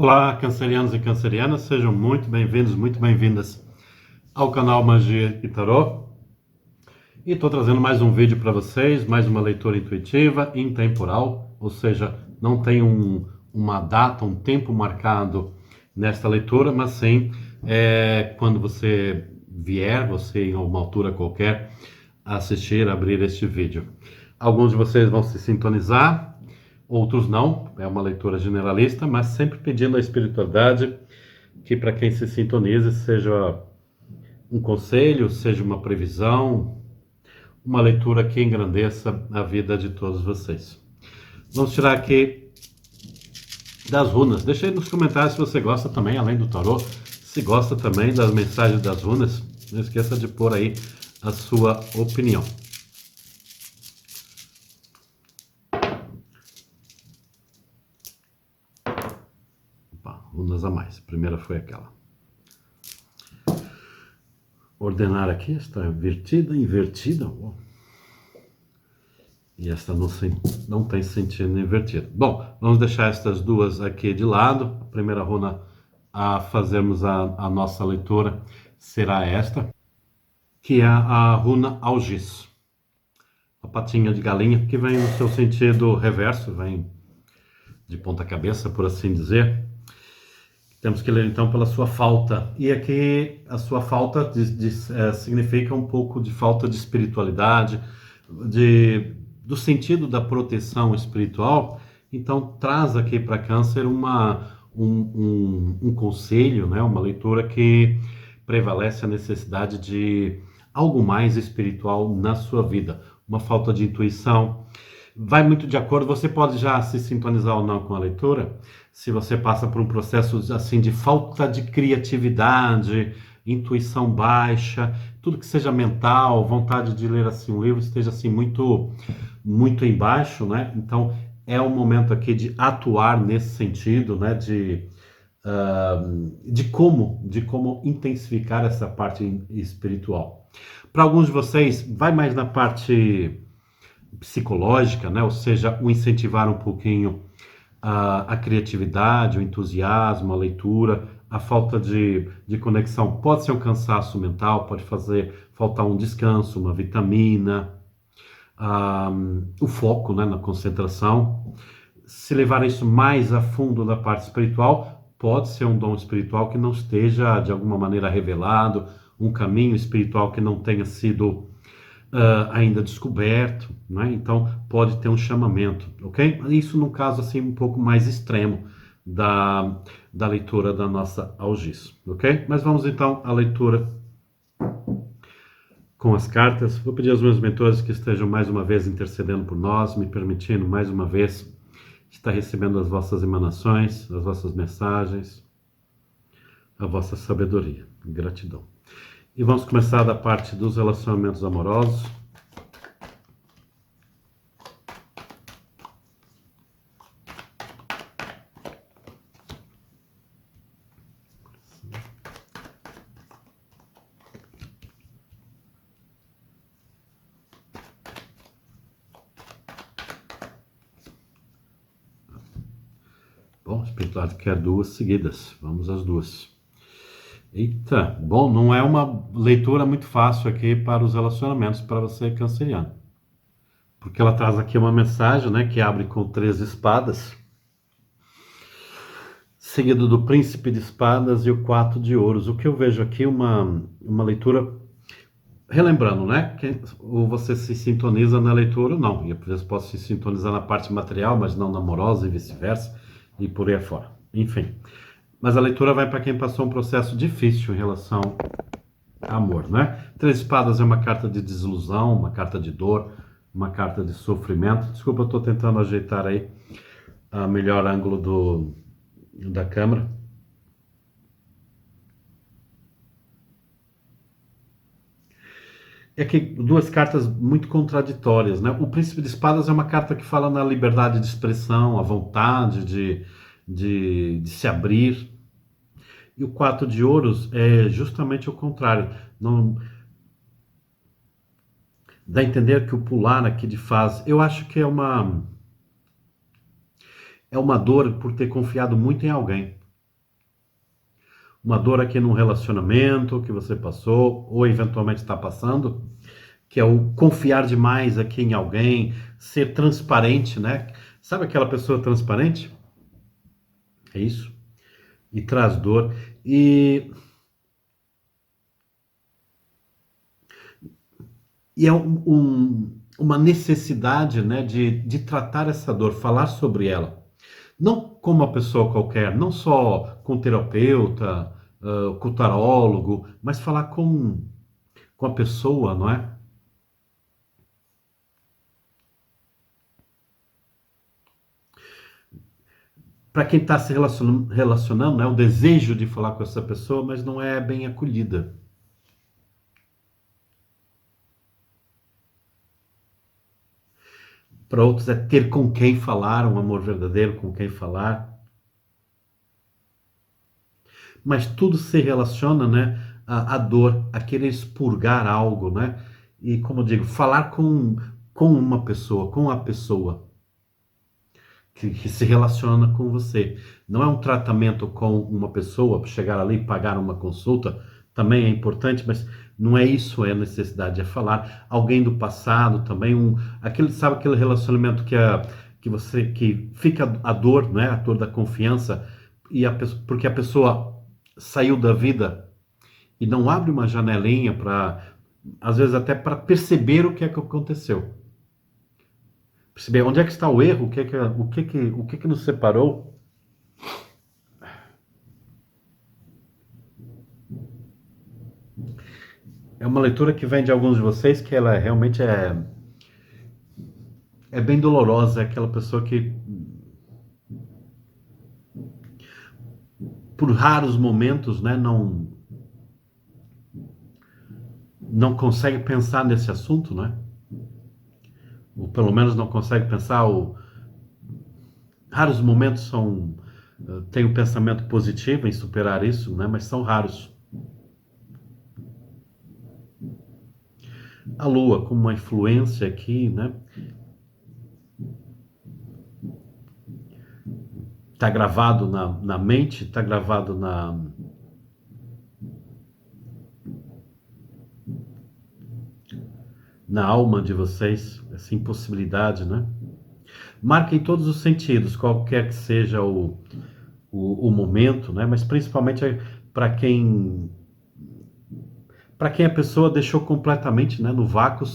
Olá, cancerianos e cancerianas, sejam muito bem-vindos, muito bem-vindas ao canal Magia e Tarô. E estou trazendo mais um vídeo para vocês, mais uma leitura intuitiva, intemporal, ou seja, não tem uma data, um tempo marcado nesta leitura, mas sim, quando você vier, você em alguma altura qualquer, assistir, abrir este vídeo. Alguns de vocês vão se sintonizar, outros não, é uma leitura generalista, mas sempre pedindo à espiritualidade que para quem se sintonize seja um conselho, seja uma previsão, uma leitura que engrandeça a vida de todos vocês. Vamos tirar aqui das runas. Deixa aí nos comentários se você gosta também, além do tarô, se gosta também das mensagens das runas. Não esqueça de pôr aí a sua opinião. Runas a mais. A primeira foi aquela. Ordenar aqui, está invertida. E esta não tem sentido invertido. Bom, vamos deixar estas duas aqui de lado. A primeira runa a fazermos a nossa leitura será esta, que é a runa Algis. A patinha de galinha, que vem no seu sentido reverso, vem de ponta cabeça, por assim dizer. Temos que ler então pela sua falta. E aqui a sua falta significa um pouco de falta de espiritualidade, do sentido da proteção espiritual. Então traz aqui para Câncer um conselho, né? Uma leitura que prevalece a necessidade de algo mais espiritual na sua vida. Uma falta de intuição. Vai muito de acordo, você pode já se sintonizar ou não com a leitura, se você passa por um processo assim de falta de criatividade, intuição baixa, tudo que seja mental, vontade de ler assim um livro, esteja assim muito embaixo, né? Então é o momento aqui de atuar nesse sentido, né? De como intensificar essa parte espiritual. Para alguns de vocês, vai mais na parte psicológica, né? Ou seja, o incentivar um pouquinho a criatividade, o entusiasmo, a leitura, a falta de conexão. Pode ser um cansaço mental, pode faltar um descanso, uma vitamina, o foco, né, na concentração. Se levar isso mais a fundo na parte espiritual, pode ser um dom espiritual que não esteja de alguma maneira revelado, um caminho espiritual que não tenha sido ainda descoberto, né? Então pode ter um chamamento, ok? Isso num caso assim um pouco mais extremo da leitura da nossa Algis, ok? Mas vamos então à leitura com as cartas. Vou pedir aos meus mentores que estejam mais uma vez intercedendo por nós, me permitindo mais uma vez estar recebendo as vossas emanações, as vossas mensagens, a vossa sabedoria. Gratidão. E vamos começar da parte dos relacionamentos amorosos. Bom, o espiritualidade quer duas seguidas. Vamos às duas. Eita, bom, não é uma leitura muito fácil aqui para os relacionamentos para você canceriano. Porque ela traz aqui uma mensagem, né, que abre com 3 espadas, seguido do príncipe de espadas e o 4 de ouros. O que eu vejo aqui uma leitura, relembrando, né, ou você se sintoniza na leitura ou não. E às vezes posso se sintonizar na parte material, mas não na amorosa e vice-versa, e por aí afora. Enfim. Mas a leitura vai para quem passou um processo difícil em relação a amor, né? 3 espadas é uma carta de desilusão, uma carta de dor, uma carta de sofrimento. Desculpa, eu estou tentando ajeitar aí o melhor ângulo da câmera. É que 2 cartas muito contraditórias, né? O príncipe de espadas é uma carta que fala na liberdade de expressão, a vontade de se abrir. E o 4 de ouros é justamente o contrário. Não dá a entender que o pular aqui de fase, eu acho que é uma dor por ter confiado muito em alguém. uma dor aqui num relacionamento que você passou ou eventualmente está passando, que é o confiar demais aqui em alguém, ser transparente, né? Sabe aquela pessoa transparente? É isso. E traz dor. E é uma necessidade, né, de tratar essa dor, falar sobre ela. Não como uma pessoa qualquer, não só com o terapeuta, com o tarólogo, mas falar com a pessoa, não é? Para quem está se relacionando, né, o desejo de falar com essa pessoa, mas não é bem acolhida. Para outros é ter com quem falar, um amor verdadeiro com quem falar. Mas tudo se relaciona, né, à dor, a querer expurgar algo, né? E como eu digo, falar com uma pessoa, com a pessoa que se relaciona com você. Não é um tratamento com uma pessoa, chegar ali e pagar uma consulta, também é importante, mas não é isso, é a necessidade, é falar. Alguém do passado também, sabe aquele relacionamento que fica a dor, né? A dor da confiança, porque a pessoa saiu da vida e não abre uma janelinha para, às vezes até para perceber o que é que aconteceu. Perceber onde é que está o erro, o que nos separou. É uma leitura que vem de alguns de vocês que ela realmente é bem dolorosa, é aquela pessoa que por raros momentos, né, não consegue pensar nesse assunto, né? Ou pelo menos não consegue pensar, raros momentos tem um pensamento positivo em superar isso, né? Mas são raros. A Lua como uma influência aqui, né? Está gravado na mente, está gravado na alma de vocês, essa impossibilidade, né? Marca em todos os sentidos, qualquer que seja o momento, né? Mas principalmente para quem a pessoa deixou completamente, né, no vácuo,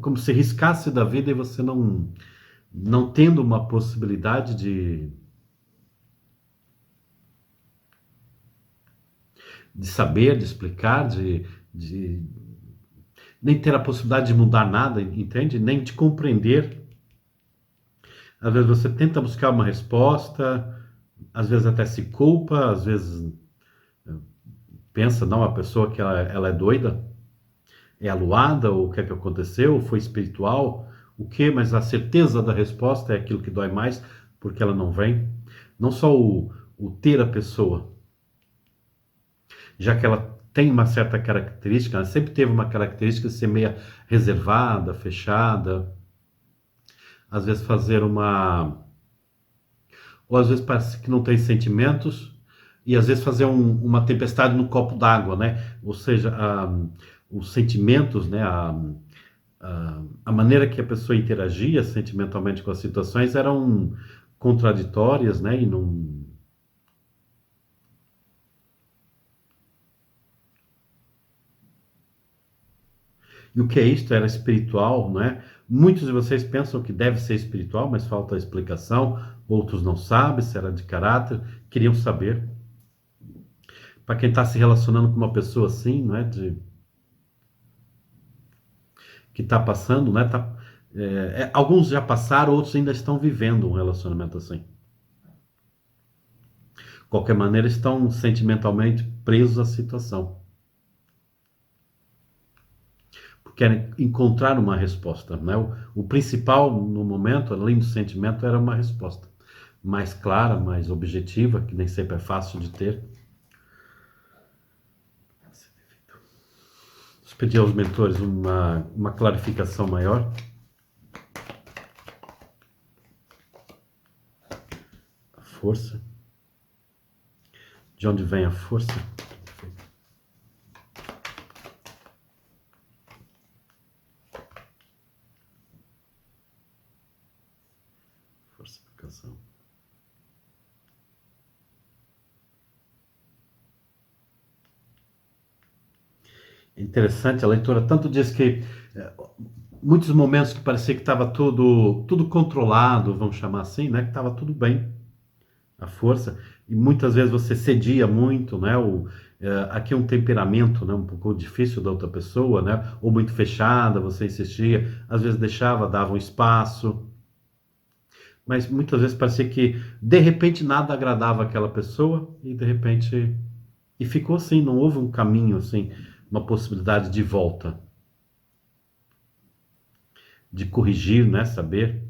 como se riscasse da vida e você não tendo uma possibilidade de saber, de explicar, de nem ter a possibilidade de mudar nada, entende? Nem de compreender. Às vezes você tenta buscar uma resposta, às vezes até se culpa, às vezes pensa, não, a pessoa que ela é doida, é aluada, ou o que é que aconteceu, foi espiritual, o que, mas a certeza da resposta é aquilo que dói mais, porque ela não vem. Não só o ter a pessoa, já que ela tem uma certa característica, ela sempre teve uma característica de ser meia reservada, fechada, às vezes fazer ou às vezes parece que não tem sentimentos, e às vezes fazer uma tempestade no copo d'água, né? Ou seja, os sentimentos, né? A maneira que a pessoa interagia sentimentalmente com as situações eram contraditórias, né? E não. E o que é isto? Era espiritual, não é? Muitos de vocês pensam que deve ser espiritual, mas falta explicação. Outros não sabem se era de caráter, queriam saber. Para quem está se relacionando com uma pessoa assim, não é? Que está passando, né? Alguns já passaram, outros ainda estão vivendo um relacionamento assim. De qualquer maneira, estão sentimentalmente presos à situação. Querem encontrar uma resposta, né? O principal no momento, além do sentimento, era uma resposta mais clara, mais objetiva, que nem sempre é fácil de ter. Vou pedir aos mentores uma clarificação maior. A força. De onde vem a força? Fortificação. É interessante, a leitura tanto diz que muitos momentos que parecia que estava tudo controlado, vamos chamar assim, né? Que estava tudo bem, a força, e muitas vezes você cedia muito, né? Aqui é um temperamento, né? Um pouco difícil da outra pessoa, né? Ou muito fechada, você insistia, às vezes deixava, dava um espaço, mas muitas vezes parecia que de repente nada agradava aquela pessoa e de repente e ficou assim, não houve um caminho assim, uma possibilidade de volta, de corrigir, né? Saber.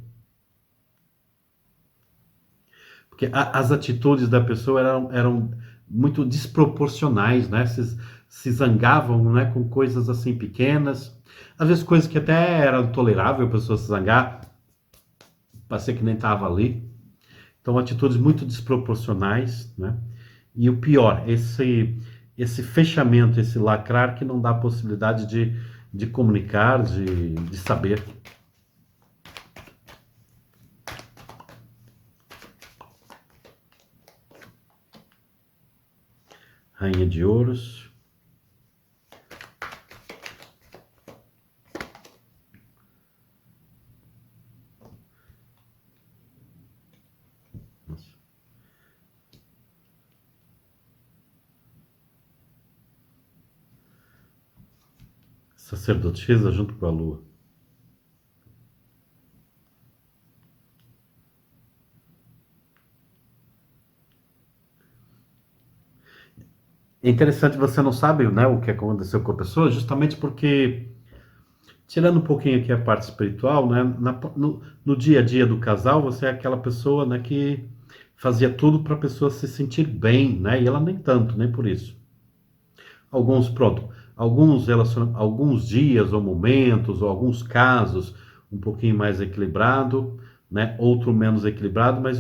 Porque as atitudes da pessoa eram muito desproporcionais, né? Se zangavam, né, com coisas assim pequenas, às vezes coisas que até eram tolerável a pessoa se zangar, parecia que nem estava ali. Então atitudes muito desproporcionais, né? E o pior, esse fechamento, esse lacrar que não dá possibilidade de comunicar, de saber. Rainha de Ouros. Nossa. Sacerdotisa junto com a lua. É interessante, você não sabe, né, o que aconteceu com a pessoa, justamente porque, tirando um pouquinho aqui a parte espiritual, né, no dia a dia do casal, você é aquela pessoa, né, que fazia tudo para a pessoa se sentir bem, né, e ela nem tanto, nem por isso. Pronto, alguns dias ou momentos ou alguns casos um pouquinho mais equilibrado, né? Outro menos equilibrado, mas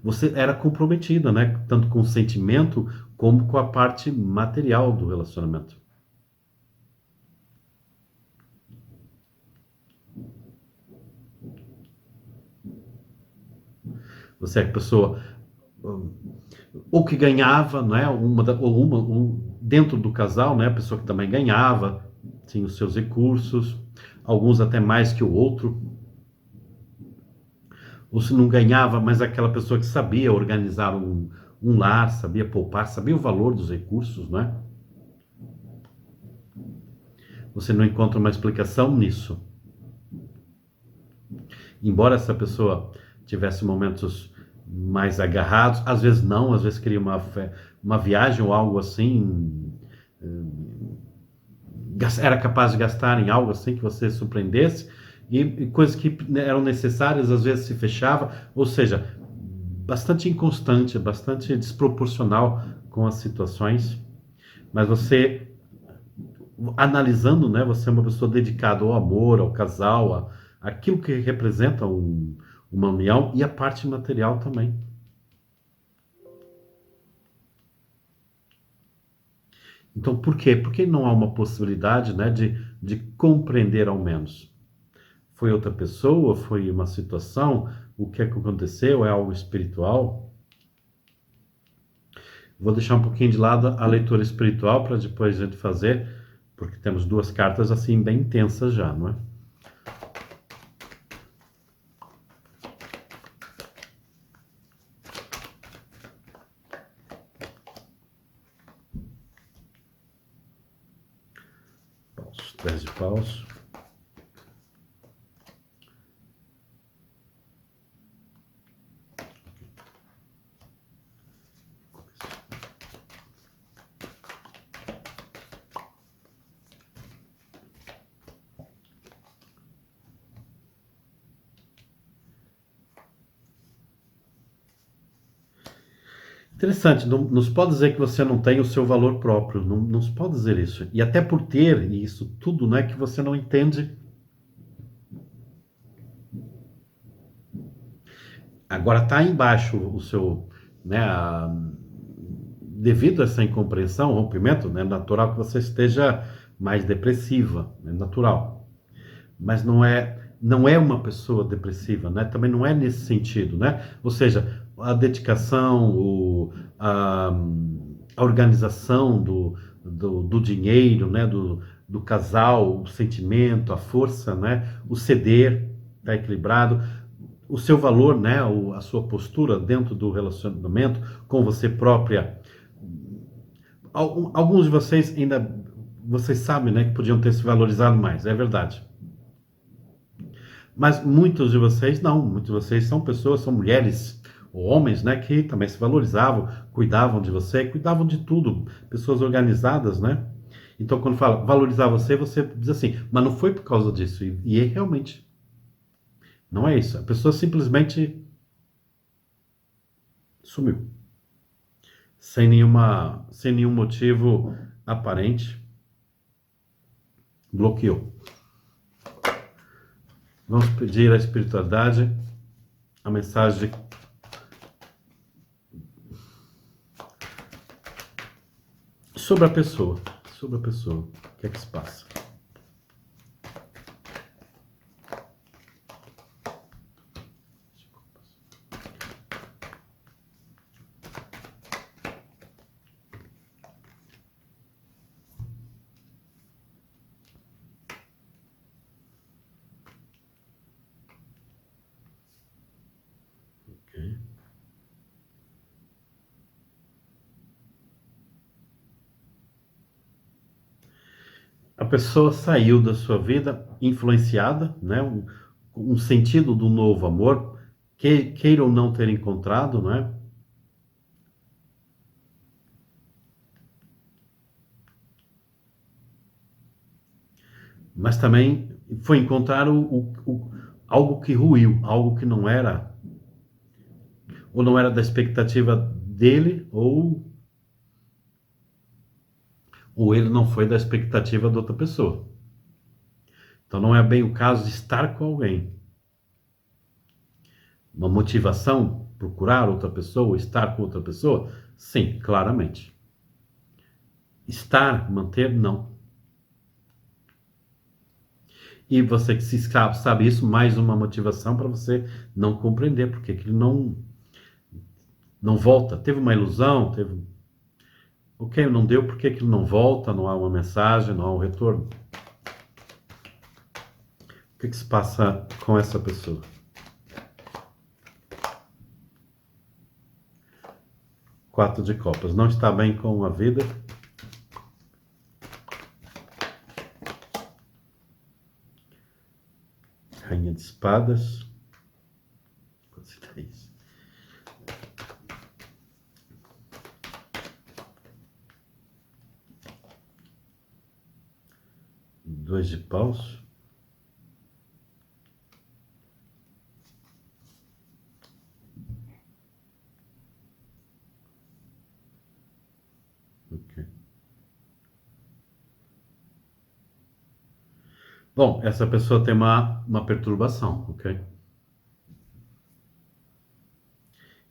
você era comprometida, né? Tanto com o sentimento como com a parte material do relacionamento. Você é a pessoa ou que ganhava, né? Dentro do casal, né? A pessoa que também ganhava, tinha os seus recursos, alguns até mais que o outro, ou se não ganhava, mas aquela pessoa que sabia organizar um lar, sabia poupar, sabia o valor dos recursos, né? Você não encontra uma explicação nisso. Embora essa pessoa tivesse momentos mais agarrados, às vezes não, às vezes queria uma viagem ou algo assim, era capaz de gastar em algo assim que você surpreendesse, e coisas que eram necessárias às vezes se fechava, ou seja, bastante inconstante, bastante desproporcional com as situações, mas você analisando, né, você é uma pessoa dedicada ao amor, ao casal, aquilo que representa uma união e a parte material também. Então, por quê? Porque não há uma possibilidade, né, de compreender ao menos. Foi outra pessoa? Foi uma situação? O que é que aconteceu? É algo espiritual? Vou deixar um pouquinho de lado a leitura espiritual para depois a gente fazer, porque temos duas cartas assim bem intensas já, não é? Paus, 10 de paus. Interessante, não se pode dizer que você não tem o seu valor próprio, não se pode dizer isso. E até por ter isso tudo, né, que você não entende. Agora está embaixo o seu, né, devido a essa incompreensão, rompimento, né, é natural que você esteja mais depressiva, é natural. Mas não é uma pessoa depressiva, né? Também não é nesse sentido, né? Ou seja, a dedicação, a organização do dinheiro, né? Do casal, o sentimento, a força, né? O ceder, está equilibrado, o seu valor, né? A sua postura dentro do relacionamento com você própria. Alguns de vocês ainda, vocês sabem, né? Que podiam ter se valorizado mais, é verdade. Mas muitos de vocês não, muitos de vocês são pessoas, são mulheres ou homens, né, que também se valorizavam, cuidavam de você, cuidavam de tudo, pessoas organizadas, né? Então, quando fala valorizar você, você diz assim, mas não foi por causa disso, e realmente não é isso. A pessoa simplesmente sumiu, sem nenhum motivo aparente, bloqueou. Vamos pedir à espiritualidade a mensagem sobre a pessoa. Sobre a pessoa. O que é que se passa? Ok. A pessoa saiu da sua vida influenciada, né? Um sentido do novo amor, queira ou não ter encontrado, né? Mas também foi encontrar algo que ruiu, algo que não era, ou não era da expectativa dele, ou ele não foi da expectativa da outra pessoa. Então não é bem o caso de estar com alguém. Uma motivação, procurar outra pessoa, estar com outra pessoa? Sim, claramente. Estar, manter, não. E você que se sabe isso, mais uma motivação para você não compreender, porque aquilo não volta. Teve uma ilusão, teve. Ok, não deu, porque aquilo não volta, não há uma mensagem, não há um retorno. O que se passa com essa pessoa? Quatro de copas. Não está bem com a vida. Rainha de espadas. Dois de paus. Ok. Bom, essa pessoa tem uma perturbação, ok?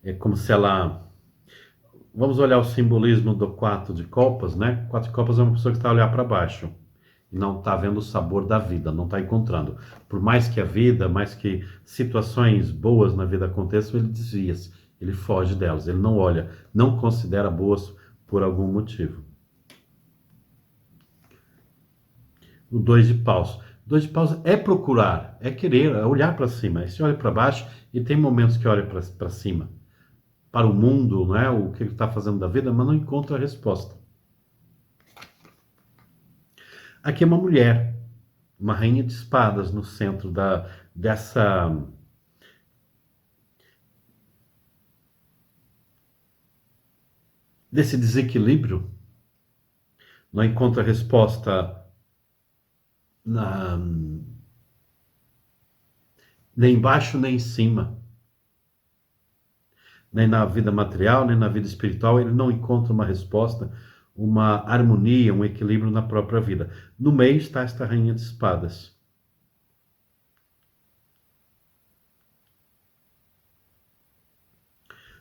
É como se ela... Vamos olhar o simbolismo do quatro de copas, né? Quatro de copas é uma pessoa que está a olhar para baixo e não está vendo o sabor da vida, não está encontrando. Por mais que a vida, mais que situações boas na vida aconteçam, ele desvia-se, ele foge delas, ele não olha, não considera boas por algum motivo. O dois de paus. Dois de paus é procurar, é querer, é olhar para cima. Esse olha para baixo e tem momentos que olha para cima, para o mundo, não é? O que ele está fazendo da vida, mas não encontra a resposta. Aqui é uma mulher, uma rainha de espadas no centro desse desequilíbrio. Não encontra resposta nem embaixo nem em cima. Nem na vida material, nem na vida espiritual, ele não encontra uma resposta, uma harmonia, um equilíbrio na própria vida. No meio está esta rainha de espadas.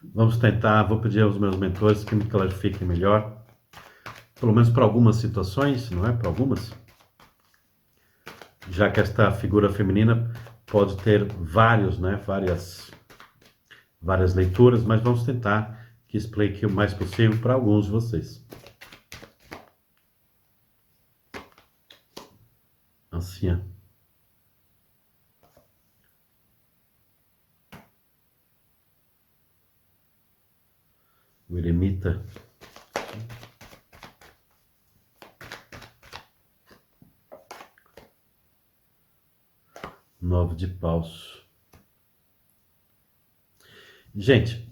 Vamos tentar, vou pedir aos meus mentores que me clarifiquem melhor, pelo menos para algumas situações, não é? Para algumas, já que esta figura feminina pode ter vários, né? Várias leituras, mas vamos tentar que explique o mais possível para alguns de vocês. Anciã. O eremita. 9 de paus. Gente,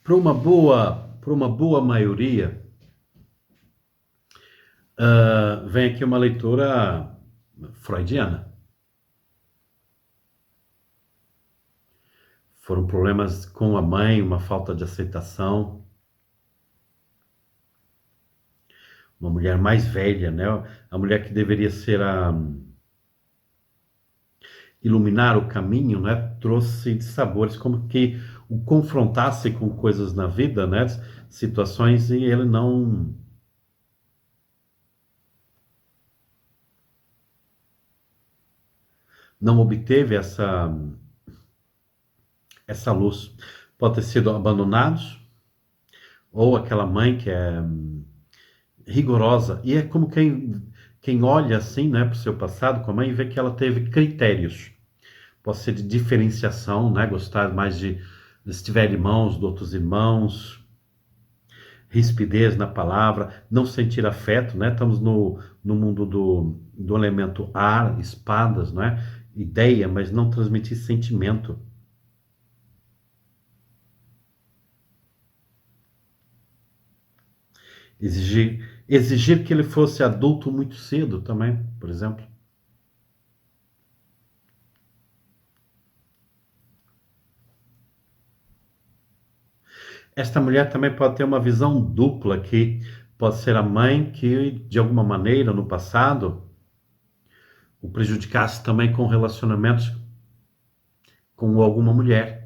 para uma boa maioria, vem aqui uma leitura freudiana. Foram problemas com a mãe, uma falta de aceitação. Uma mulher mais velha, né? A mulher que deveria ser iluminar o caminho, né? Trouxe dissabores, como que o confrontasse com coisas na vida, né? Situações, e ele não obteve essa luz. Pode ter sido abandonados, ou aquela mãe que é rigorosa, e é como quem olha assim, né, para o seu passado com a mãe e vê que ela teve critérios. Pode ser de diferenciação, né, gostar mais se tiver irmãos, de outros irmãos, rispidez na palavra, não sentir afeto, né, estamos no mundo do elemento ar, espadas, né, ideia, mas não transmitir sentimento. Exigir que ele fosse adulto muito cedo também, por exemplo. Esta mulher também pode ter uma visão dupla, que pode ser a mãe que, de alguma maneira, no passado, o prejudicasse também com relacionamentos com alguma mulher.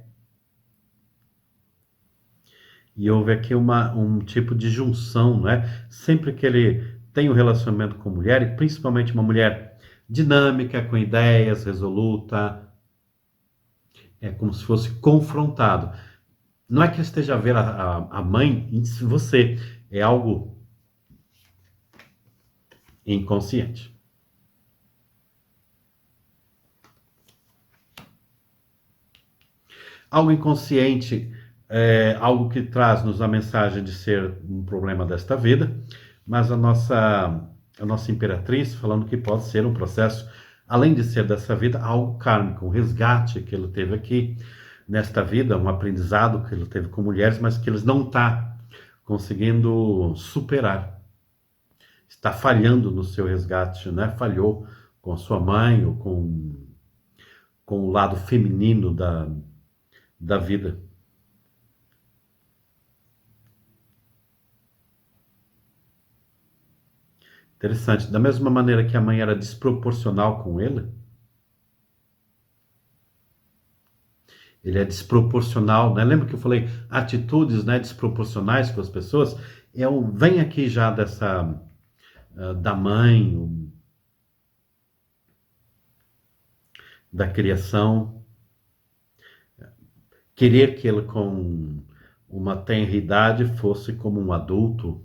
E houve aqui um tipo de junção, não é? Sempre que ele tem um relacionamento com mulher, e principalmente uma mulher dinâmica, com ideias, resoluta, é como se fosse confrontado. Não é que ele esteja a ver a mãe em você, é algo inconsciente. Algo inconsciente é algo que traz-nos a mensagem de ser um problema desta vida, mas a nossa imperatriz falando que pode ser um processo, além de ser dessa vida, algo kármico, um resgate que ele teve aqui nesta vida, um aprendizado que ele teve com mulheres, mas que eles não está conseguindo superar. Está falhando no seu resgate, né? Falhou com a sua mãe ou com o lado feminino da vida. Interessante. Da mesma maneira que a mãe era desproporcional com ele é desproporcional, né? Lembra que eu falei atitudes, né, desproporcionais com as pessoas? Vem aqui já da mãe, da criação, querer que ele com uma tenridade fosse como um adulto.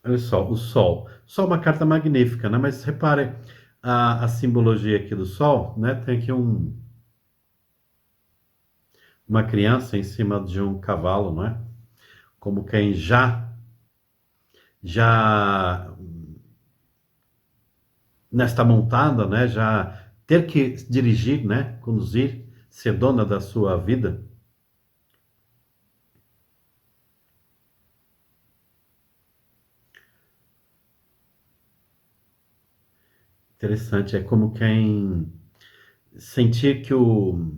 Olha só, o Sol. Sol é uma carta magnífica, né? Mas repare a simbologia aqui do Sol, né? Tem aqui uma criança em cima de um cavalo, não é? Como quem já nesta montada, né? Já ter que dirigir, né? Conduzir, ser dona da sua vida. Interessante, é como quem sentir que o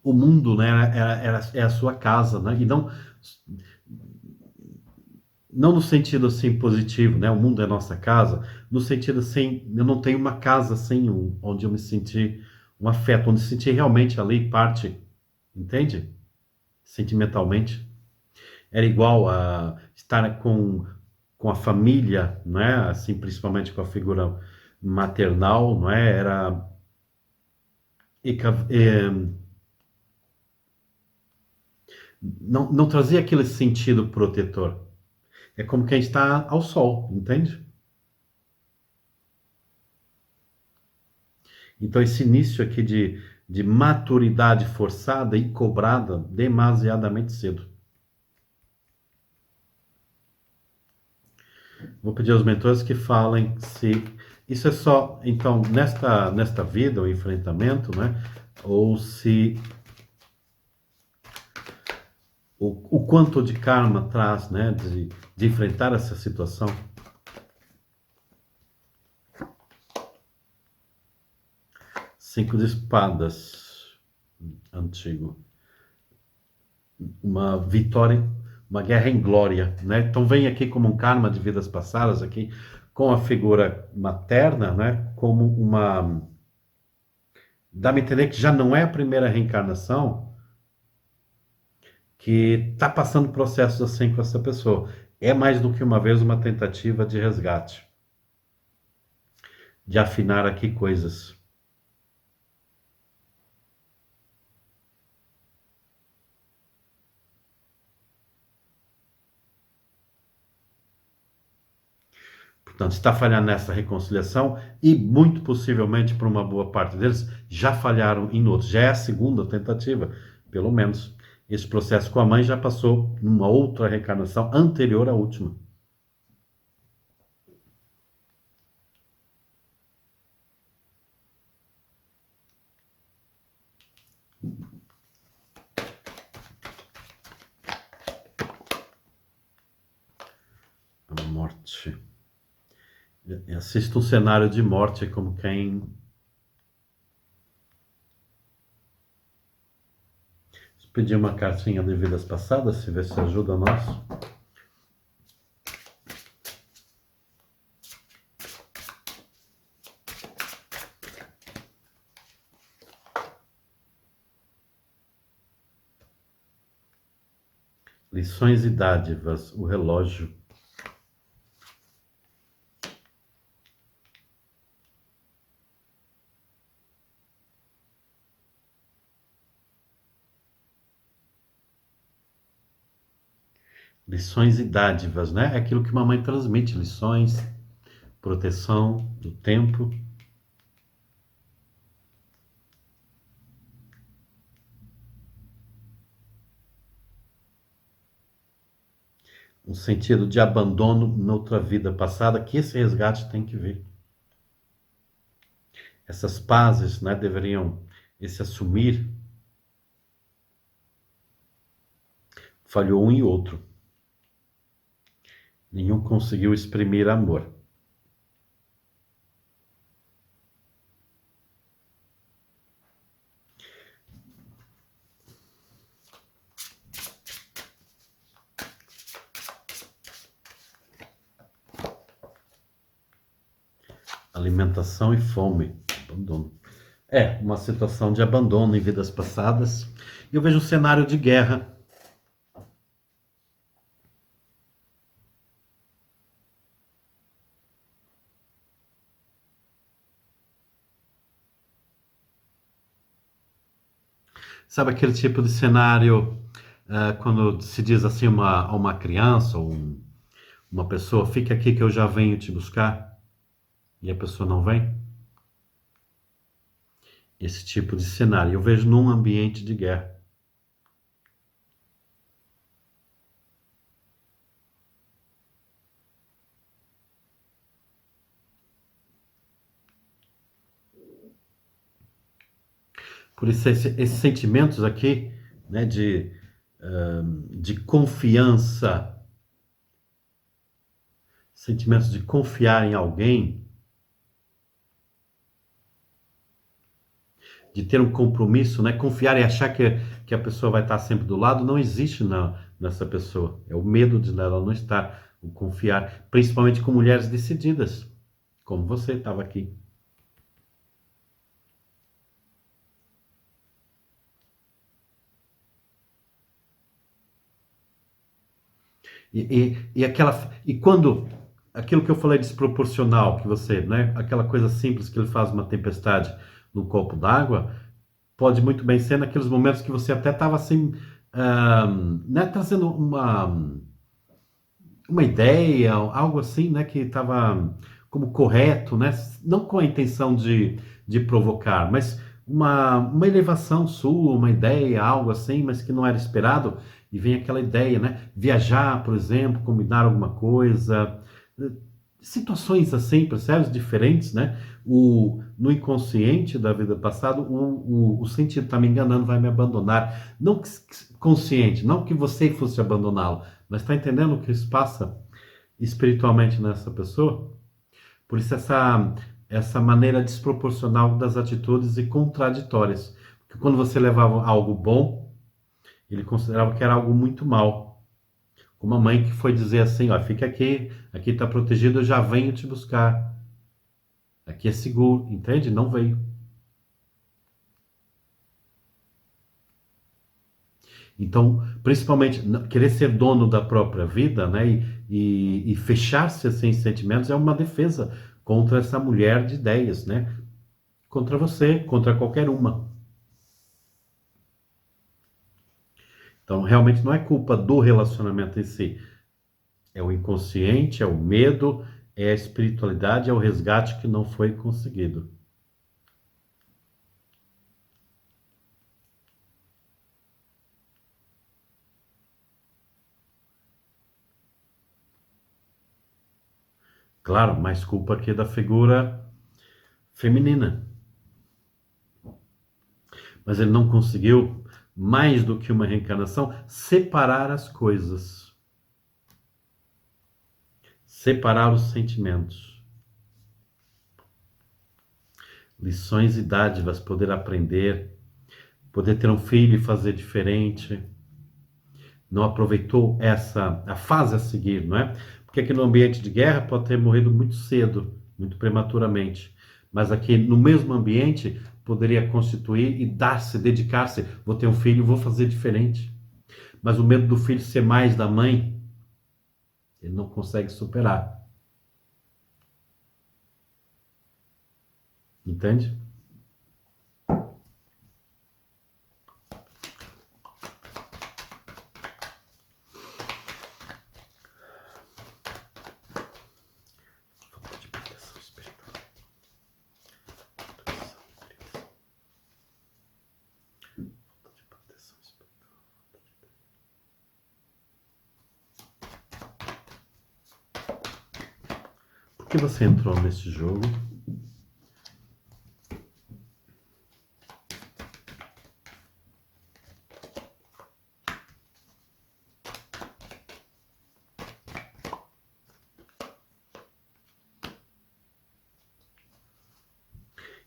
mundo, né, é a sua casa, né? E não no sentido assim positivo, né? O mundo é nossa casa, no sentido assim, eu não tenho uma casa assim onde eu me senti um afeto, onde eu senti realmente ali parte, entende? Sentimentalmente. Era igual a estar com a família, né? Assim, principalmente com a figura maternal, não é? Era não trazia aquele sentido protetor. É como quem está ao sol, entende? Então, esse início aqui de maturidade forçada e cobrada demasiadamente cedo. Vou pedir aos mentores que falem se isso é só, então, nesta vida, o enfrentamento, né? Ou se o quanto de karma traz, né? De enfrentar essa situação. Cinco de espadas, antigo. Uma vitória, uma guerra em glória, né? Então vem aqui como um karma de vidas passadas aqui com a figura materna, né? Como uma dá-me a entender que já não é a primeira reencarnação que está passando processos assim com essa pessoa. É mais do que uma vez uma tentativa de resgate, de afinar aqui coisas. Portanto, está falhando nessa reconciliação e, muito possivelmente, para uma boa parte deles, já falharam em outros. Já é a segunda tentativa, pelo menos. Esse processo com a mãe já passou numa outra reencarnação anterior à última. A morte. Assista um cenário de morte como quem. Pedir uma cartinha de vidas passadas, se vê se ajuda nós. Lições e dádivas, o relógio. Lições e dádivas, né? É aquilo que mamãe transmite, lições, proteção do tempo. Um sentido de abandono noutra vida passada, que esse resgate tem que vir. Essas pazes, né, deveriam, esse assumir, falhou um e outro. Nenhum conseguiu exprimir amor. Alimentação e fome, abandono. É, uma situação de abandono em vidas passadas. Eu vejo um cenário de guerra. Sabe aquele tipo de cenário, quando se diz assim a uma criança ou uma pessoa, fica aqui que eu já venho te buscar, e a pessoa não vem? Esse tipo de cenário eu vejo num ambiente de guerra. Por isso, esses sentimentos aqui, né, de confiança sentimentos de confiar em alguém, de ter um compromisso, né? Confiar e achar que a pessoa vai estar sempre do lado, não existe nessa pessoa. É o medo de ela não estar, o confiar, principalmente com mulheres decididas, como você estava aqui. E quando aquilo que eu falei desproporcional, que você, né? Aquela coisa simples que ele faz uma tempestade no copo d'água, pode muito bem ser naqueles momentos que você até estava assim, né, trazendo uma ideia, algo assim, né, que estava como correto, né, não com a intenção de provocar, mas uma elevação sua, uma ideia, algo assim, mas que não era esperado, e vem aquela ideia, né, viajar, por exemplo, combinar alguma coisa, situações assim, percebe? Diferentes, né? No inconsciente da vida passada, o sentido está me enganando, vai me abandonar. Não consciente, não que você fosse abandoná-lo, mas está entendendo o que isso passa espiritualmente nessa pessoa? Por isso essa maneira desproporcional das atitudes e contraditórias. Porque quando você levava algo bom, ele considerava que era algo muito mal. Uma mãe que foi dizer assim, ó, fica aqui, aqui está protegido, eu já venho te buscar. Aqui é seguro, entende? Não veio. Então, principalmente, querer ser dono da própria vida, né? E fechar-se assim, em sentimentos é uma defesa contra essa mulher de ideias, né? Contra você, contra qualquer uma. Então, realmente não é culpa do relacionamento em si. É o inconsciente, é o medo, é a espiritualidade, é o resgate que não foi conseguido. Claro, mais culpa aqui da figura feminina. Mas ele não conseguiu, mais do que uma reencarnação, separar as coisas. Separar os sentimentos. Lições e dádivas, poder aprender, poder ter um filho e fazer diferente. Não aproveitou a fase a seguir, não é? Porque aqui no ambiente de guerra pode ter morrido muito cedo, muito prematuramente. Mas aqui no mesmo ambiente poderia constituir e dar-se, dedicar-se. Vou ter um filho, vou fazer diferente. Mas o medo do filho ser mais da mãe, ele não consegue superar. Entende? Por que você entrou nesse jogo?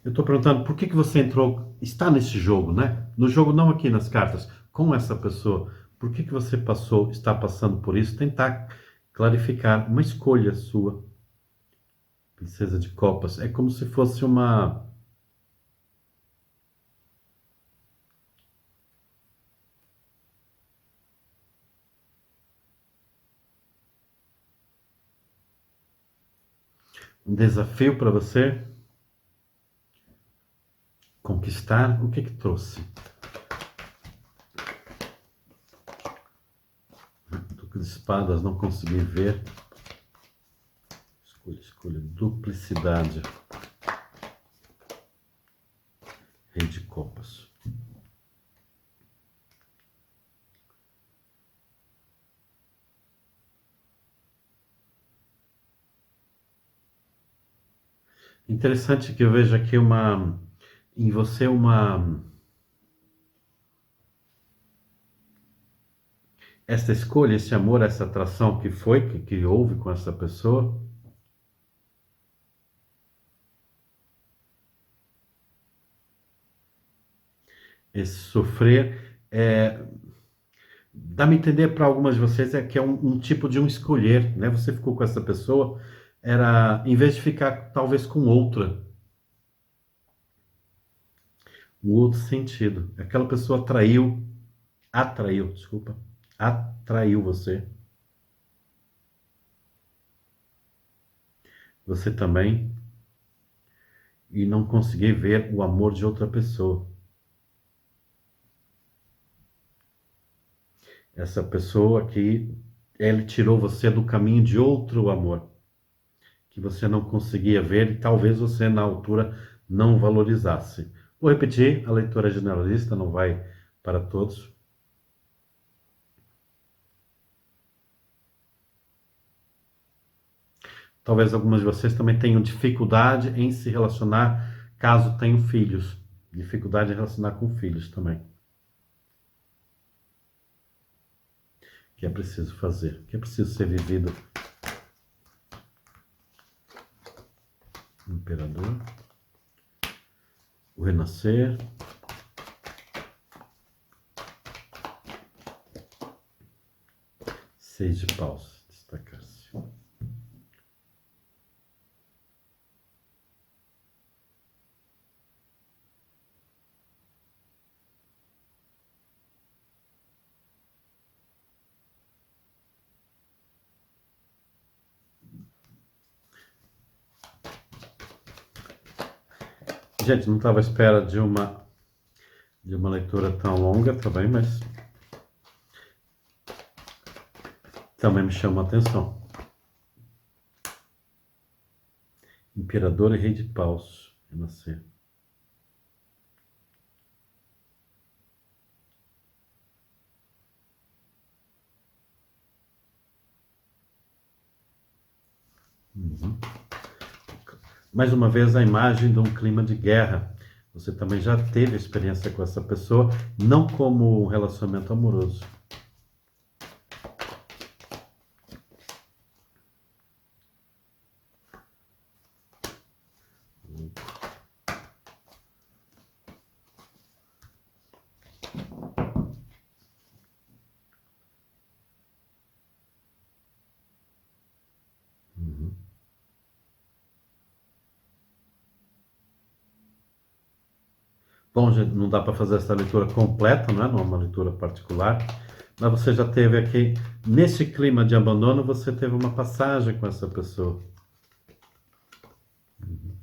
Eu estou perguntando por que você entrou, está nesse jogo, né? No jogo, não aqui nas cartas, com essa pessoa. Por que você passou, está passando por isso? Tentar clarificar uma escolha sua. Princesa de Copas. É como se fosse um desafio para você conquistar. O que trouxe? Duque de espadas, não consegui ver. Escolha. Duplicidade. Rei de copas. Interessante que eu vejo aqui em você essa escolha, esse amor, essa atração que foi, que houve com essa pessoa. Esse sofrer, dá-me a entender para algumas de vocês que é um tipo de um escolher, né? Você ficou com essa pessoa, era, em vez de ficar talvez com outra, um outro sentido. Aquela pessoa desculpa, atraiu você. Você também, e não conseguir ver o amor de outra pessoa. Essa pessoa que ele tirou você do caminho de outro amor, que você não conseguia ver e talvez você na altura não valorizasse. Vou repetir, a leitura generalista não vai para todos. Talvez algumas de vocês também tenham dificuldade em se relacionar caso tenham filhos. Dificuldade em relacionar com filhos também. Que é preciso fazer, que é preciso ser vivido. Imperador. O renascer. Seis de paus. Destacar-se. Gente, não estava à espera de uma leitura tão longa também, mas também me chama a atenção. Imperador e rei de paus. Renascer. Uhum. Mais uma vez, a imagem de um clima de guerra. Você também já teve experiência com essa pessoa, não como um relacionamento amoroso. Uhum. Bom, gente, não dá para fazer essa leitura completa, não é? Não é uma leitura particular, mas você já teve aqui, nesse clima de abandono, você teve uma passagem com essa pessoa. Uhum.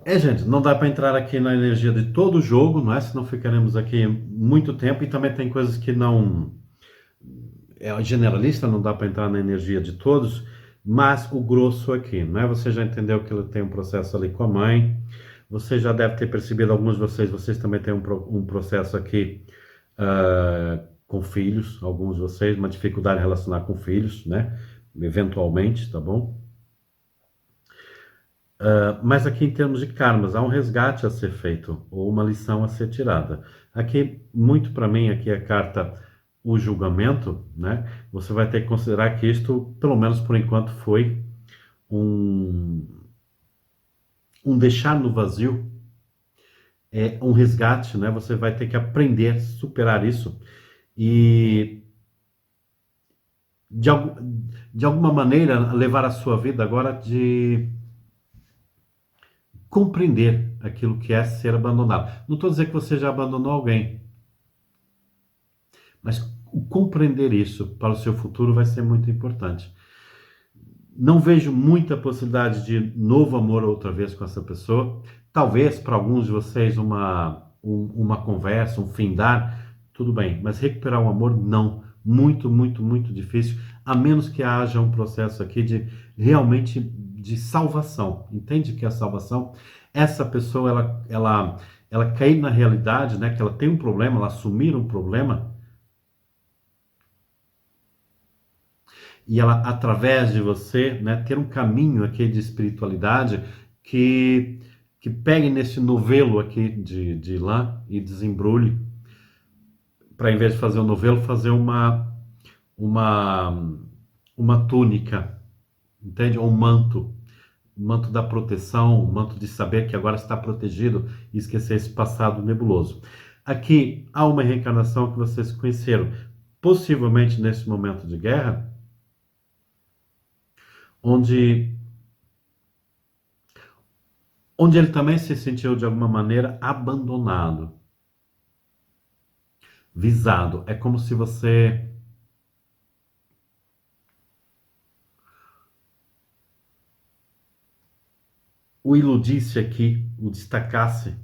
Gente, não dá para entrar aqui na energia de todo o jogo, não é? Senão ficaremos aqui muito tempo e também tem coisas que não. É generalista, não dá para entrar na energia de todos, mas o grosso aqui, não é? Você já entendeu que ele tem um processo ali com a mãe, você já deve ter percebido, alguns de vocês também têm um processo aqui com filhos, alguns de vocês, uma dificuldade em relacionar com filhos, né? Eventualmente, tá bom? Mas aqui em termos de karmas, há um resgate a ser feito, ou uma lição a ser tirada. Aqui, muito para mim, aqui a carta o julgamento, né? Você vai ter que considerar que isto, pelo menos por enquanto, foi um, um deixar no vazio, um resgate, né? Você vai ter que aprender a superar isso e, de, de alguma maneira, levar a sua vida agora de compreender aquilo que é ser abandonado. Não estou dizendo que você já abandonou alguém, mas compreender isso para o seu futuro vai ser muito importante. Não vejo muita possibilidade de novo amor outra vez com essa pessoa. Talvez para alguns de vocês uma conversa, um findar, tudo bem. Mas recuperar o amor, não. Muito, muito, muito difícil. A menos que haja um processo aqui de realmente de salvação. Entende que a salvação? Essa pessoa, ela cair na realidade, né? Que ela tem um problema, ela assumir um problema. E ela, através de você, né, ter um caminho aqui de espiritualidade que pegue nesse novelo aqui de lã e desembrulhe, para em vez de fazer um novelo, fazer uma, uma túnica, entende? Ou um manto da proteção, um manto de saber que agora está protegido e esquecer esse passado nebuloso. Aqui há uma reencarnação que vocês conheceram, possivelmente nesse momento de guerra, onde ele também se sentiu de alguma maneira abandonado, visado. É como se você o iludisse aqui, o destacasse.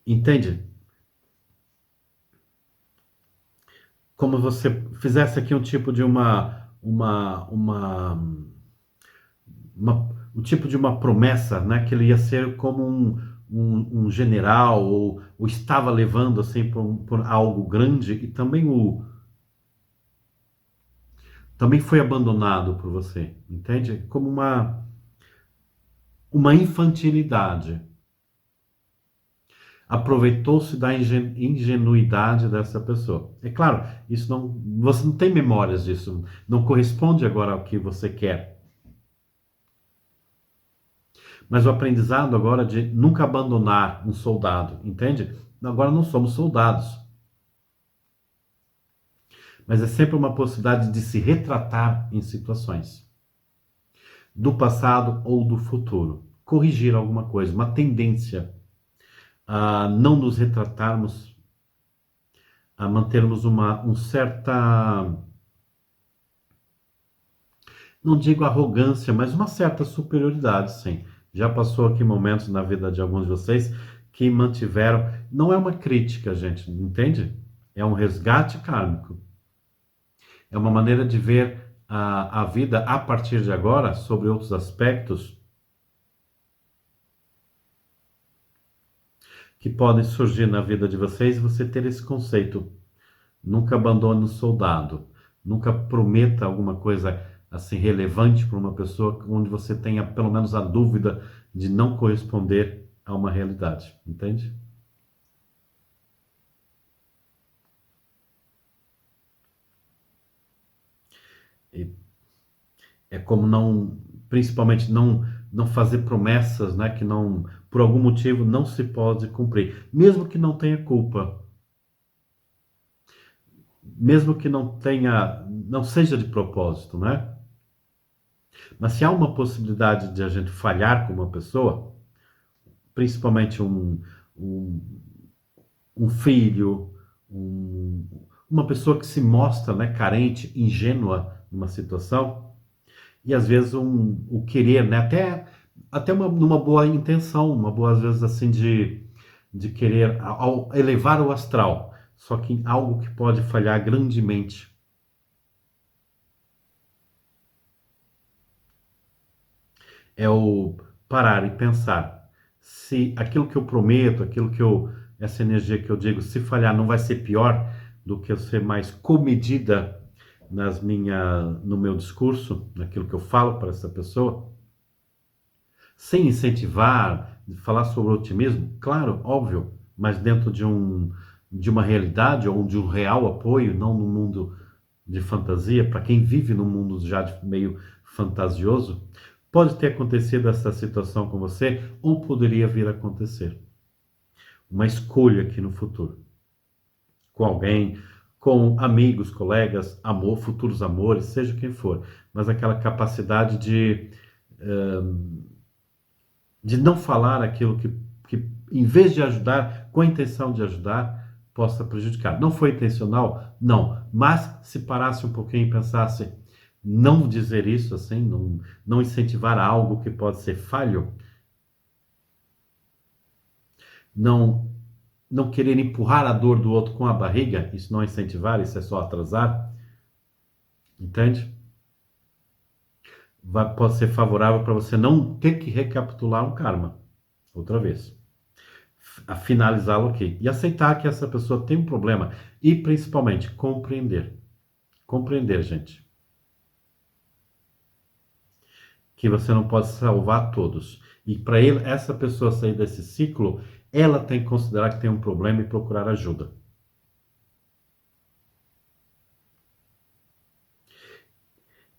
Entende? Como você fizesse aqui um tipo de um tipo de uma promessa, né? Que ele ia ser como um general, ou estava levando assim por algo grande, e também foi abandonado por você, entende? Como uma infantilidade. Aproveitou-se da ingenuidade dessa pessoa. É claro, isso não, você não tem memórias disso, não corresponde agora ao que você quer. Mas o aprendizado agora de nunca abandonar um soldado, entende? Agora não somos soldados. Mas é sempre uma possibilidade de se retratar em situações do passado ou do futuro. Corrigir alguma coisa, uma tendência a não nos retratarmos, a mantermos um certa, não digo arrogância, mas uma certa superioridade, sim. Já passou aqui momentos na vida de alguns de vocês que mantiveram, não é uma crítica, gente, entende? É um resgate kármico. É uma maneira de ver a vida a partir de agora, sobre outros aspectos que podem surgir na vida de vocês, e você ter esse conceito. Nunca abandone o soldado. Nunca prometa alguma coisa assim relevante para uma pessoa onde você tenha pelo menos a dúvida de não corresponder a uma realidade. Entende? E é como não, principalmente não fazer promessas, né, que não, por algum motivo não se pode cumprir, mesmo que não tenha culpa, mesmo que não seja de propósito, né? Mas se há uma possibilidade de a gente falhar com uma pessoa, principalmente um, um filho, uma pessoa que se mostra, né, carente, ingênua numa situação, e às vezes o querer, né, até numa boa intenção, uma boa, às vezes assim, de querer elevar o astral, só que algo que pode falhar grandemente. É o parar e pensar se aquilo que eu prometo, essa energia que eu digo, se falhar, não vai ser pior do que eu ser mais comedida no meu discurso, naquilo que eu falo para essa pessoa, sem incentivar, falar sobre otimismo, claro, óbvio, mas dentro de uma realidade ou de um real apoio, não num mundo de fantasia, para quem vive num mundo já meio fantasioso. Pode ter acontecido essa situação com você, ou poderia vir a acontecer. Uma escolha aqui no futuro. Com alguém, com amigos, colegas, amor, futuros amores, seja quem for. Mas aquela capacidade de não falar aquilo que em vez de ajudar, com a intenção de ajudar, possa prejudicar. Não foi intencional? Não. Mas se parasse um pouquinho e pensasse, não dizer isso assim, não incentivar algo que pode ser falho, não querer empurrar a dor do outro com a barriga, isso não é incentivar, isso é só atrasar, entende? Pode ser favorável para você não ter que recapitular um karma outra vez. A finalizá-lo aqui. E aceitar que essa pessoa tem um problema. E principalmente compreender. Compreender, gente. Que você não pode salvar todos. E para essa pessoa sair desse ciclo, ela tem que considerar que tem um problema e procurar ajuda.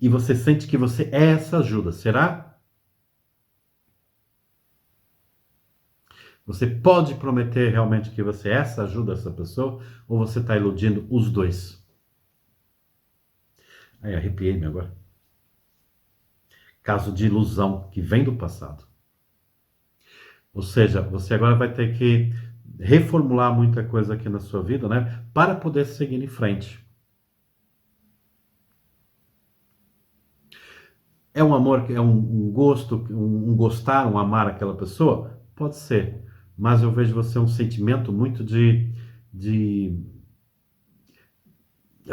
E você sente que você é essa ajuda, será? Você pode prometer realmente que você é essa ajuda a essa pessoa? Ou você está iludindo os dois? Aí arrepiei-me agora. Caso de ilusão que vem do passado. Ou seja, você agora vai ter que reformular muita coisa aqui na sua vida, né? Para poder seguir em frente. É um amor, é um gosto, um gostar, um amar aquela pessoa? Pode ser. Mas eu vejo você um sentimento muito de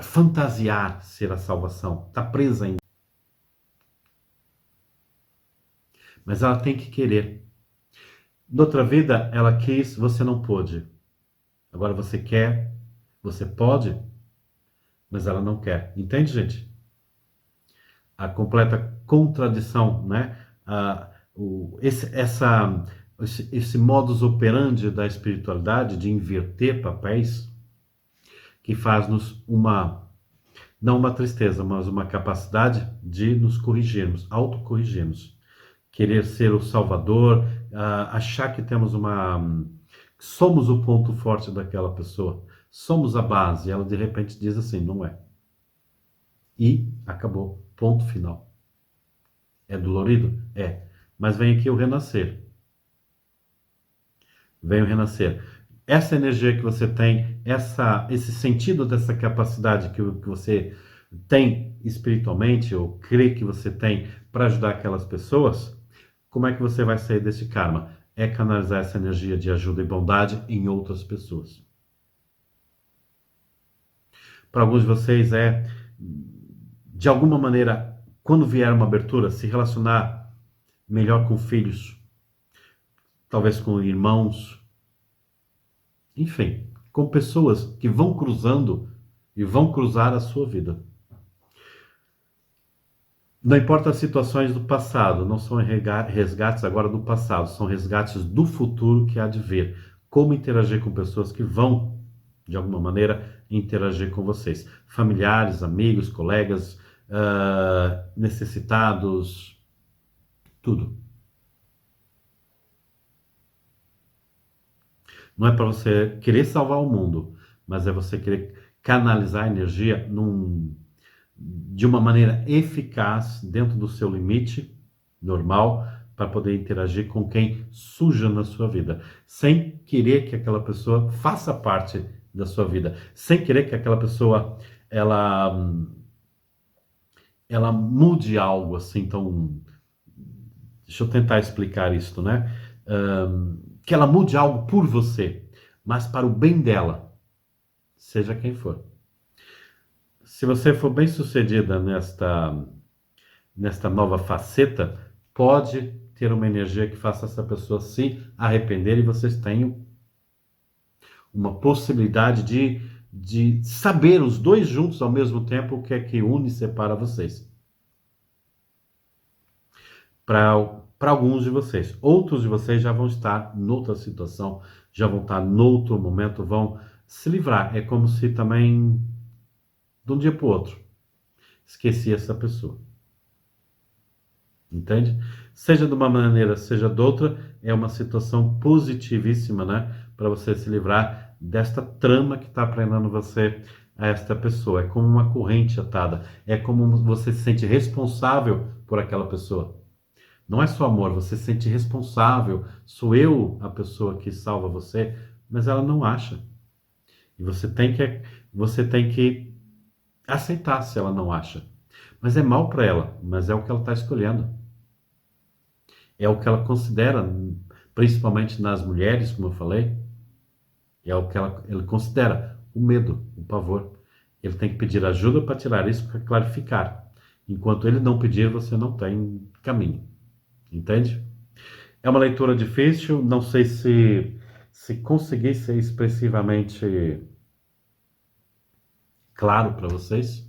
fantasiar ser a salvação. Está presa ainda. Mas ela tem que querer. Noutra vida, ela quis, você não pôde. Agora você quer, você pode, mas ela não quer. Entende, gente? A completa contradição, né? Esse modus operandi da espiritualidade de inverter papéis que faz-nos não uma tristeza, mas uma capacidade de nos corrigirmos, autocorrigirmos. Querer ser o salvador, achar que somos o ponto forte daquela pessoa, somos a base, e ela de repente diz assim, não é. E acabou, ponto final. É dolorido? É. Mas vem aqui o renascer. Vem o renascer. Essa energia que você tem, esse sentido dessa capacidade que você tem espiritualmente, ou crê que você tem para ajudar aquelas pessoas, como é que você vai sair desse karma? É canalizar essa energia de ajuda e bondade em outras pessoas. Para alguns de vocês de alguma maneira, quando vier uma abertura, se relacionar melhor com filhos, talvez com irmãos, enfim, com pessoas que vão cruzando e vão cruzar a sua vida. Não importa as situações do passado, não são resgates agora do passado, são resgates do futuro que há de vir. Como interagir com pessoas que vão, de alguma maneira, interagir com vocês. Familiares, amigos, colegas, necessitados, tudo. Não é para você querer salvar o mundo, mas é você querer canalizar a energia de uma maneira eficaz, dentro do seu limite normal, para poder interagir com quem suja na sua vida, sem querer que aquela pessoa faça parte da sua vida, sem querer que aquela pessoa ela mude algo assim tão... Deixa eu tentar explicar isso, né? Que ela mude algo por você, mas para o bem dela, seja quem for. Se você for bem sucedida nesta nova faceta, pode ter uma energia que faça essa pessoa se arrepender e vocês tenham uma possibilidade de saber os dois juntos ao mesmo tempo o que é que une e separa vocês. Para alguns de vocês. Outros de vocês já vão estar noutra situação, já vão estar noutro momento, vão se livrar. É como se também, de um dia para o outro, esqueci essa pessoa. Entende? Seja de uma maneira, seja de outra, é uma situação positivíssima, né? Para você se livrar desta trama que está prendendo você a esta pessoa. É como uma corrente atada. É como você se sente responsável por aquela pessoa. Não é só amor, você se sente responsável, sou eu a pessoa que salva você, mas ela não acha. E você tem que aceitar se ela não acha. Mas é mal para ela, mas é o que ela está escolhendo. É o que ela considera, principalmente nas mulheres, como eu falei, é o que ele considera o medo, o pavor. Ele tem que pedir ajuda para tirar isso, para clarificar. Enquanto ele não pedir, você não tem caminho. Entende? É uma leitura difícil, não sei se consegui ser expressivamente claro para vocês.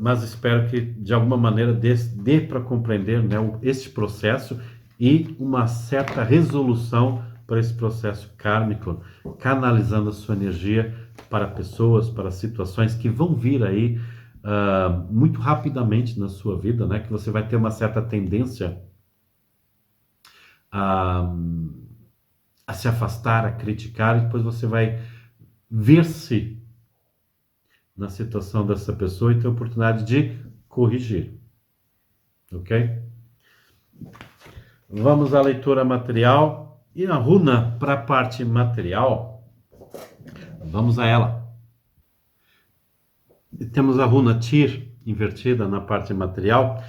Mas espero que de alguma maneira dê para compreender, né, este processo e uma certa resolução para esse processo kármico, canalizando a sua energia para pessoas, para situações que vão vir aí muito rapidamente na sua vida, né, que você vai ter uma certa tendência a, a se afastar, a criticar, e depois você vai ver-se na situação dessa pessoa e ter a oportunidade de corrigir. Ok? Vamos à leitura material. E a runa para a parte material, vamos a ela. Temos a runa Tyr invertida na parte material,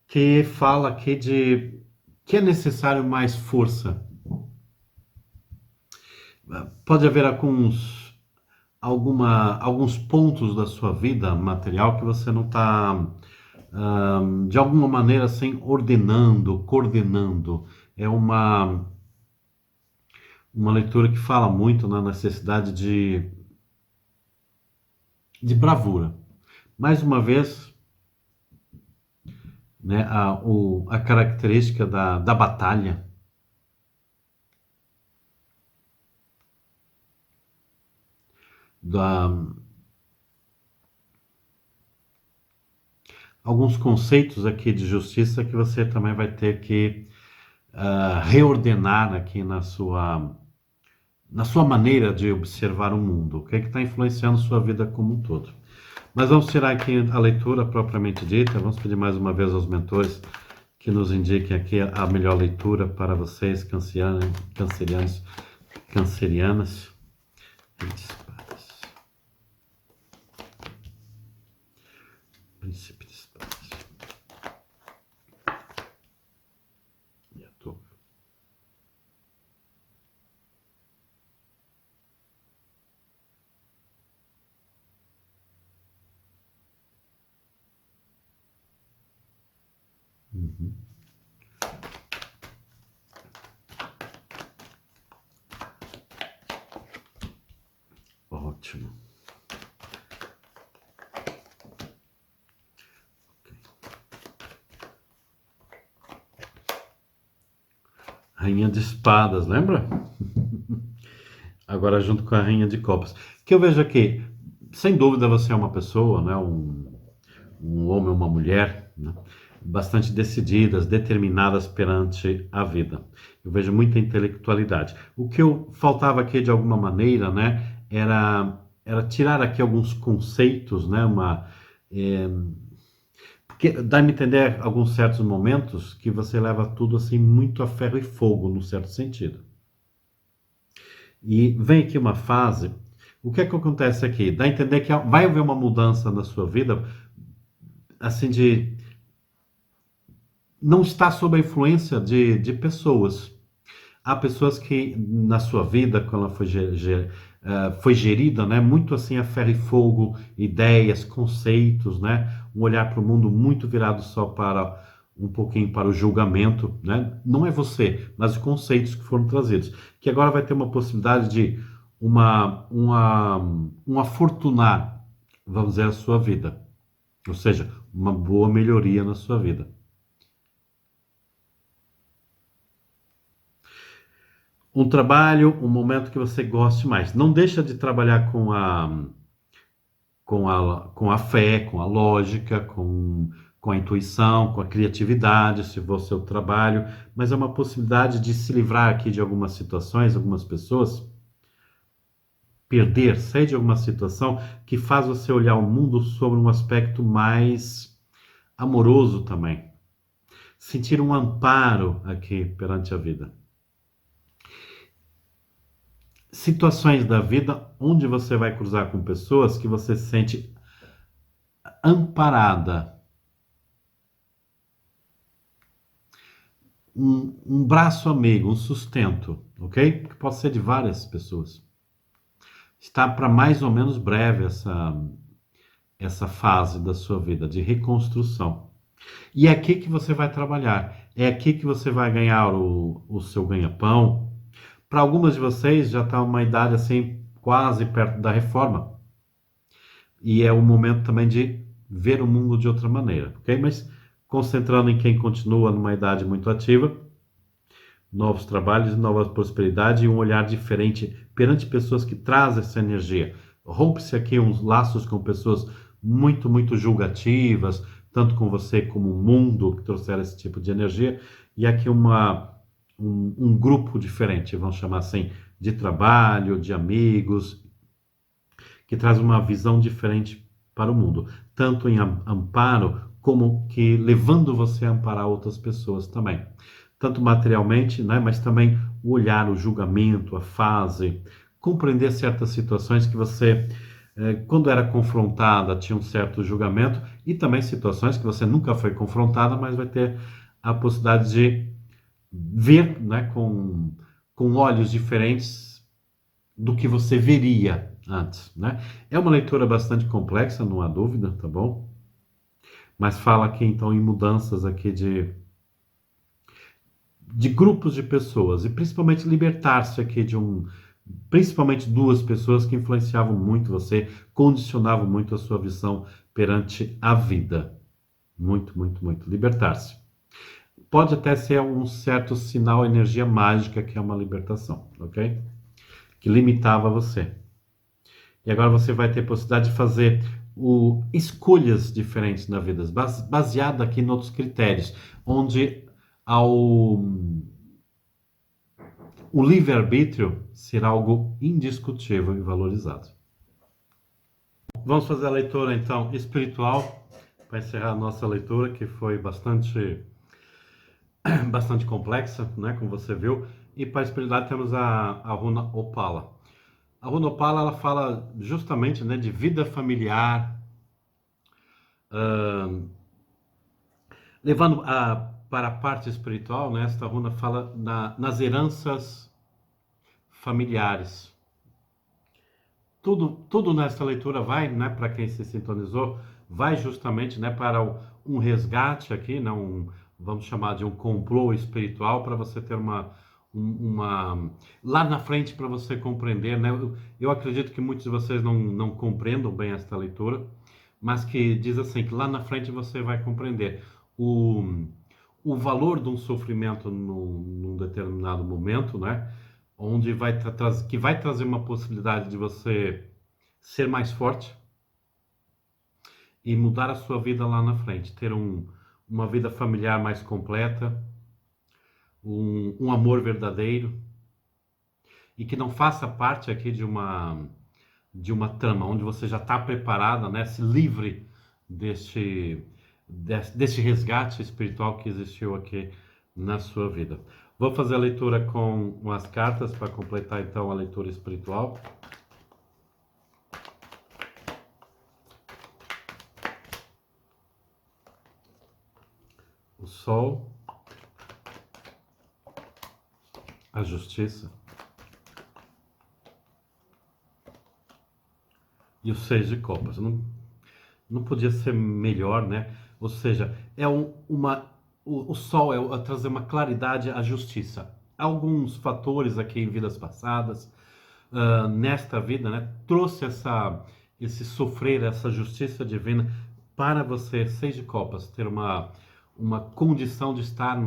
que fala aqui de que é necessário mais força. Pode haver alguns pontos da sua vida material que você não está de alguma maneira assim ordenando, coordenando. É uma leitura que fala muito na necessidade de bravura. Mais uma vez, né, a característica da batalha. Da, alguns conceitos aqui de justiça que você também vai ter que reordenar aqui na sua maneira de observar o mundo, o que é que está influenciando sua vida como um todo. Mas vamos tirar aqui a leitura propriamente dita, vamos pedir mais uma vez aos mentores que nos indiquem aqui a melhor leitura para vocês, cancerianos, cancerianas. Príncipe de espadas. E a torre. Uhum. Ótimo. Rainha de espadas, lembra? Agora junto com a rainha de copas. Que eu vejo aqui, sem dúvida você é uma pessoa, né? Um homem, uma mulher, né? Bastante decididas, determinadas perante a vida. Eu vejo muita intelectualidade. O que eu faltava aqui de alguma maneira, né? Era tirar aqui alguns conceitos, né? Porque dá-me a entender alguns certos momentos que você leva tudo assim muito a ferro e fogo, num certo sentido. E vem aqui uma fase, o que é que acontece aqui? Dá a entender que vai haver uma mudança na sua vida, assim, de não estar sob a influência de pessoas. Há pessoas que na sua vida, quando ela foi gerida, né, muito assim a ferro e fogo, ideias, conceitos, né, um olhar para o mundo muito virado só para um pouquinho para o julgamento, né? Não é você, mas os conceitos que foram trazidos. Que agora vai ter uma possibilidade de um afortunar, vamos dizer, a sua vida. Ou seja, uma boa melhoria na sua vida. Um trabalho, um momento que você goste mais. Não deixa de trabalhar com a fé, com a lógica, com a intuição, com a criatividade, se for o seu trabalho, mas é uma possibilidade de se livrar aqui de algumas situações, algumas pessoas, sair de alguma situação que faz você olhar o mundo sobre um aspecto mais amoroso também. Sentir um amparo aqui perante a vida. Situações da vida onde você vai cruzar com pessoas que você se sente amparada. Um braço amigo, um sustento, ok? Que pode ser de várias pessoas. Está para mais ou menos breve essa fase da sua vida de reconstrução. E é aqui que você vai trabalhar. É aqui que você vai ganhar o seu ganha-pão. Para algumas de vocês já está uma idade assim quase perto da reforma. E é o momento também de ver o mundo de outra maneira, ok? Mas concentrando em quem continua numa idade muito ativa, novos trabalhos, nova prosperidade e um olhar diferente perante pessoas que trazem essa energia. Rompe-se aqui uns laços com pessoas muito, muito julgativas, tanto com você como o mundo que trouxeram esse tipo de energia, e aqui um grupo diferente, vamos chamar assim, de trabalho, de amigos, que traz uma visão diferente para o mundo, tanto em amparo, como que levando você a amparar outras pessoas também. Tanto materialmente, né, mas também o olhar, o julgamento, a fase, compreender certas situações que você, quando era confrontada, tinha um certo julgamento, e também situações que você nunca foi confrontada, mas vai ter a possibilidade de ver, né, com olhos diferentes do que você veria antes, né? É uma leitura bastante complexa, não há dúvida, tá bom? Mas fala aqui então em mudanças aqui de grupos de pessoas e principalmente libertar-se aqui principalmente duas pessoas que influenciavam muito você, condicionavam muito a sua visão perante a vida. Muito, muito, muito. Libertar-se. Pode até ser um certo sinal, energia mágica que é uma libertação, ok? Que limitava você. E agora você vai ter a possibilidade de fazer escolhas diferentes na vida, baseada aqui em outros critérios, onde o livre-arbítrio será algo indiscutível e valorizado. Vamos fazer a leitura então espiritual, para encerrar a nossa leitura, que foi bastante complexa, né, como você viu. E para a espiritualidade temos a runa Opala. A runa Opala, ela fala justamente, né, de vida familiar, levando para a parte espiritual, né, esta runa fala nas heranças familiares. Tudo nessa leitura vai, né, para quem se sintonizou, vai justamente, né, para um resgate aqui, né, vamos chamar de um complô espiritual, para você ter uma lá na frente, para você compreender, né? Eu acredito que muitos de vocês não compreendam bem esta leitura, mas que diz assim, que lá na frente você vai compreender o valor de um sofrimento num determinado momento, né? Onde que vai trazer uma possibilidade de você ser mais forte e mudar a sua vida lá na frente, ter uma vida familiar mais completa, um amor verdadeiro, e que não faça parte aqui de uma trama onde você já está preparada, né, se livre deste resgate espiritual que existiu aqui na sua vida. Vou fazer a leitura com as cartas para completar então a leitura espiritual. O Sol, a Justiça e o Seis de Copas. Não podia ser melhor, né? Ou seja, o Sol é trazer uma claridade à justiça. Alguns fatores aqui em vidas passadas, nesta vida, né, trouxe esse sofrer, essa justiça divina para você, Seis de Copas, ter uma condição de estar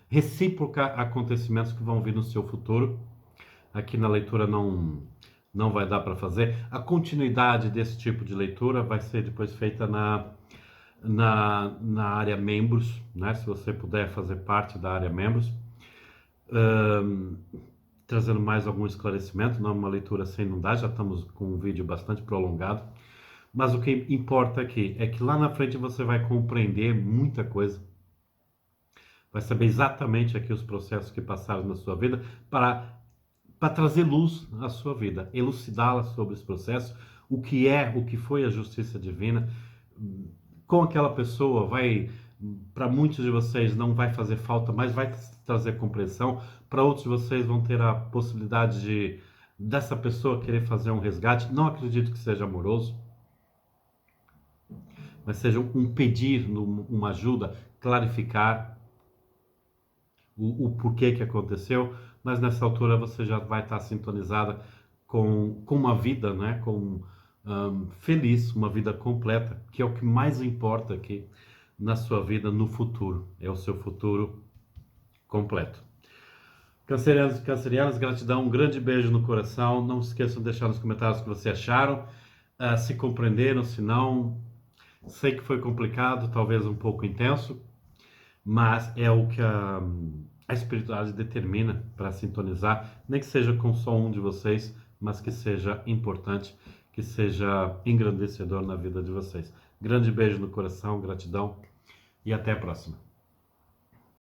recíproca a acontecimentos que vão vir no seu futuro. Aqui na leitura não vai dar para fazer. A continuidade desse tipo de leitura vai ser depois feita na área membros, né? Se você puder fazer parte da área membros, trazendo mais algum esclarecimento, não é uma leitura sem não dar, já estamos com um vídeo bastante prolongado, Mas o que importa aqui é que lá na frente você vai compreender muita coisa, vai saber exatamente aqui os processos que passaram na sua vida para trazer luz à sua vida, elucidá-la sobre esse processo, o que foi a justiça divina. Com aquela pessoa vai, para muitos de vocês não vai fazer falta, mas vai trazer compreensão. Para outros de vocês vão ter a possibilidade de dessa pessoa querer fazer um resgate. Não acredito que seja amoroso, mas seja um pedir, uma ajuda, clarificar o porquê que aconteceu, mas nessa altura você já vai estar sintonizada com uma vida, né? Feliz, uma vida completa, que é o que mais importa aqui na sua vida no futuro, é o seu futuro completo. Cancerianos e cancerianas, gratidão, um grande beijo no coração. Não se esqueçam de deixar nos comentários o que vocês acharam, se compreenderam, se não. Sei que foi complicado, talvez um pouco intenso, mas é o que a espiritualidade determina para sintonizar, nem que seja com só um de vocês, mas que seja importante, que seja engrandecedor na vida de vocês. Grande beijo no coração, gratidão e até a próxima.